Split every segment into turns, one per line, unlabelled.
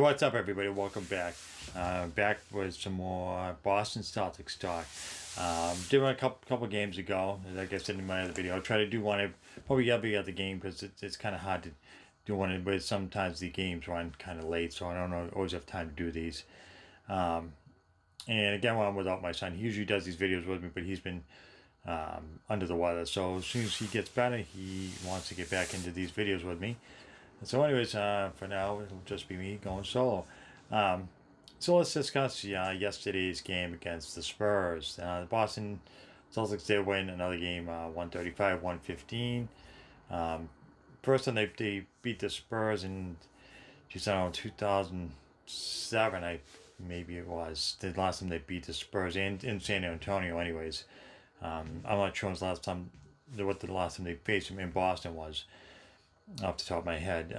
What's up, everybody? Welcome back. Back with some more Boston Celtics talk. Did one a couple games ago, as I guess in my other video. I'll try to do one probably every other game because it's kind of hard to do one, but sometimes the games run kind of late, so I don't always have time to do these. And again, when I'm without my son, he usually does these videos with me, but he's been under the weather. So as soon as he gets better, he wants to get back into these videos with me. So anyways, for now, it'll just be me going solo. So let's discuss yesterday's game against the Spurs. The Boston Celtics did win another game, 135-115. First time they beat the Spurs in 2007, maybe it was. The last time they beat the Spurs in San Antonio anyways. I'm not sure when the last time they faced them in Boston was, off the top of my head.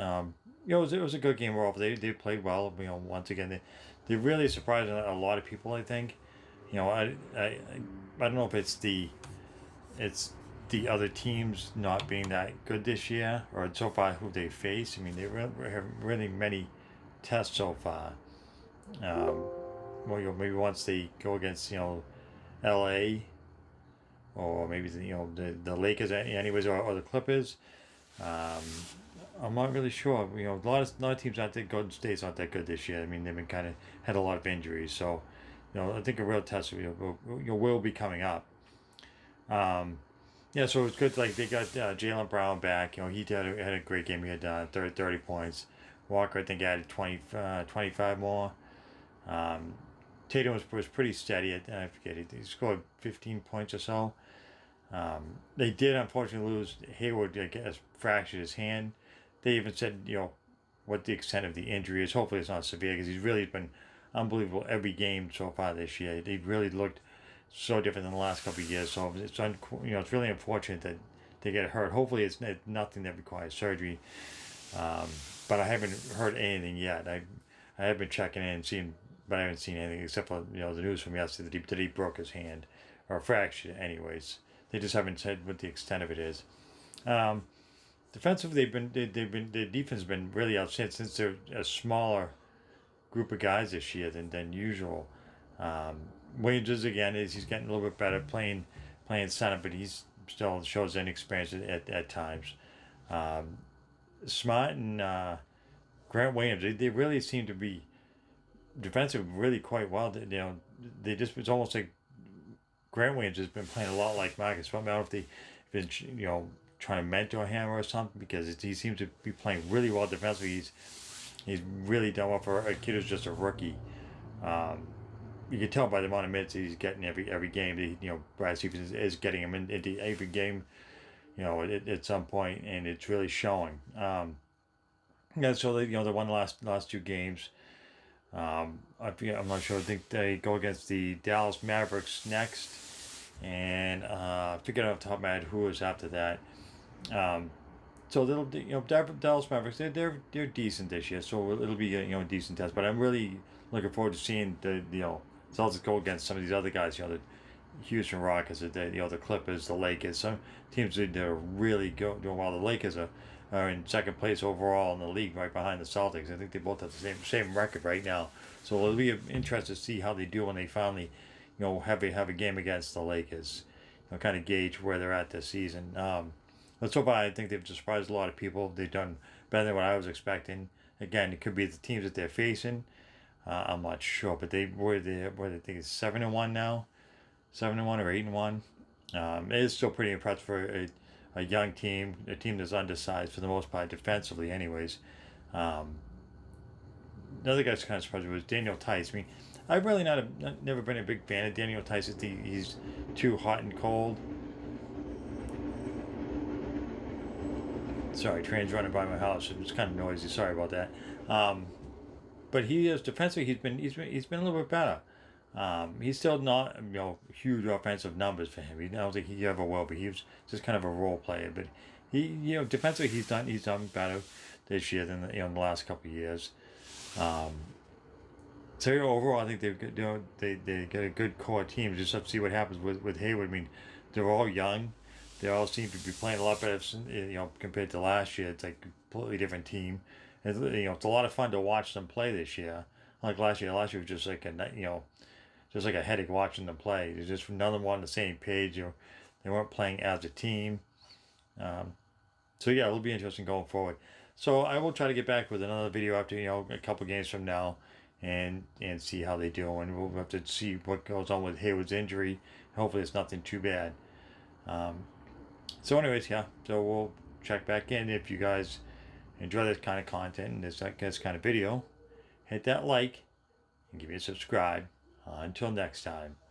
It was a good game overall. They played well. Once again, they really surprised a lot of people. I think. I don't know if it's the other teams not being that good this year, or so far who they face. I mean, they have really many tests so far. Maybe once they go against L.A. or maybe the Lakers, anyways, or the Clippers. I'm not really sure. A lot of teams aren't that Golden State's not that good this year. I mean, they've been kind of had a lot of injuries, so I think a real test will be coming up. So it's good. Like they got Jaylen Brown back. He had a great game. He had 30 points. Walker, I think, added 25 more. Tatum was pretty steady. I forget, he scored 15 points or so. They did unfortunately lose Hayward. I guess fractured his hand. They even said what the extent of the injury is. Hopefully it's not severe, because he's really been unbelievable every game so far this year. They really looked so different than the last couple of years. So it's really unfortunate that they get hurt. Hopefully it's nothing that requires surgery. But I haven't heard anything yet. I have been checking in and seeing, but I haven't seen anything except for the news from yesterday that he broke his hand, or fractured it anyways. They just haven't said what the extent of it is. Defensively, the defense has been really outstanding, since they're a smaller group of guys this year than usual. Williams he's getting a little bit better playing center, but he's still shows inexperience at times. Smart and Grant Williams, they really seem to be defensive really quite well. It's almost like Grant Williams has been playing a lot like Marcus. I don't know if they've been trying to mentor him or something, because he seems to be playing really well defensively. He's really done well for a kid who's just a rookie. You can tell by the amount of minutes he's getting every game. Brad Stevens is getting him into every game. At some point, and it's really showing. So they won the last two games. I'm not sure. I think they go against the Dallas Mavericks next, and I forget off the top of my head who is after that. So Dallas Mavericks, they're decent this year, so it'll be a decent test. But I'm really looking forward to seeing the Celtics go against some of these other guys. The Houston Rockets, the Clippers, the Lakers. Some teams that are really doing well. The Lakers are in second place overall in the league, right behind the Celtics. I think they both have the same record right now. So it'll be interesting to see how they do when they finally, have a game against the Lakers. Kind of gauge where they're at this season. But so far, I think they've surprised a lot of people. They've done better than what I was expecting. Again, it could be the teams that they're facing. I'm not sure, but they think it's 7-1 now, 7-1 or 8-1. It is still pretty impressive for a young team, a team that's undersized for the most part defensively, anyways. Another guy that's kind of surprised was Daniel Tice. I mean, I've really never been a big fan of Daniel Tice. He's too hot and cold. Sorry, trains running by my house. It's kind of noisy. Sorry about that. But he is defensively. He's been a little bit better. He's still not huge offensive numbers for him. I don't think he ever will. But he was just kind of a role player. But he defensively he's done better this year than the last couple of years. So overall, I think they get a good core team. Just have to see what happens with Hayward. I mean, they're all young. They all seem to be playing a lot better, compared to last year. It's like a completely different team. It's a lot of fun to watch them play this year. Like last year. Last year was just like just like a headache watching them play. It's just none of them on the same page. They weren't playing as a team. Um, so yeah, it'll be interesting going forward. So I will try to get back with another video after a couple games from now, and see how they do, and we'll have to see what goes on with Hayward's injury. Hopefully, it's nothing too bad. Um, so, anyways, yeah. So we'll check back in. If you guys enjoy this kind of content and this kind of video, hit that like and give me a subscribe. Until next time.